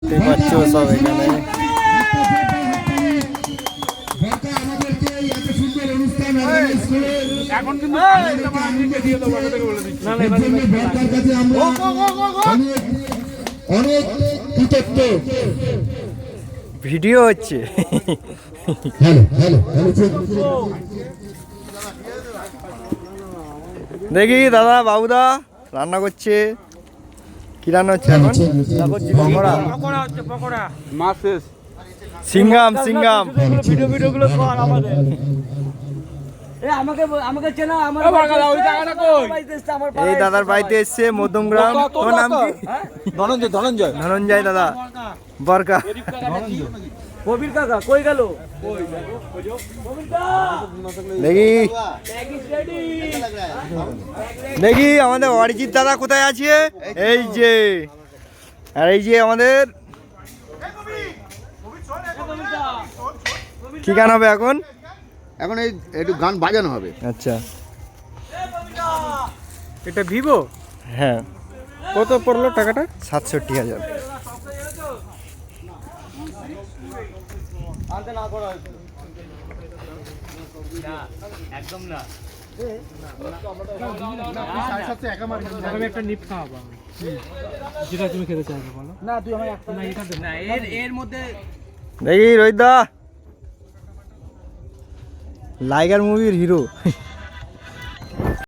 দেখতে পাচ্ছ সব এখানে। এখন কিন্তু অনেক কৃতজ্ঞ। ভিডিও হচ্ছে। হ্যালো হ্যালো হ্যালো দেখি দাদা বাবুদা রান্না করছে। কি রান্না হচ্ছে এখন? পকোড়া। পকোড়া মাছ শেষ। সিঙ্গাম সিঙ্গাম। ভিডিও গুলো কর আমাদের। আমাকে চেনা আমার এই দাদার বাড়িতে এসছে মধ্যমগ্রাম। তোমার নাম কি? ধনঞ্জয় ধনঞ্জয় ধনঞ্জয় দাদা বরকা। কবির কাকা কই গেল? দেখি দেখি আমাদের অরিজিৎ দাদা কোথায় আছে? এই যে, আর এই যে আমাদের কি গান হবে এখন? এখন এই একটু গান বাজানো হবে। আচ্ছা এটা ভিভো? হ্যাঁ। কত পড়লো টাকাটা? ৬৭,০০০। একদম না। আমি একটা নিপ খাওয়াবো যেটা তুমি খেতে চাইবে বলো। না তুই আমার একটা না এটা দে না। এর মধ্যে দেখি রোহিত দা লাইগার মুভির হিরো।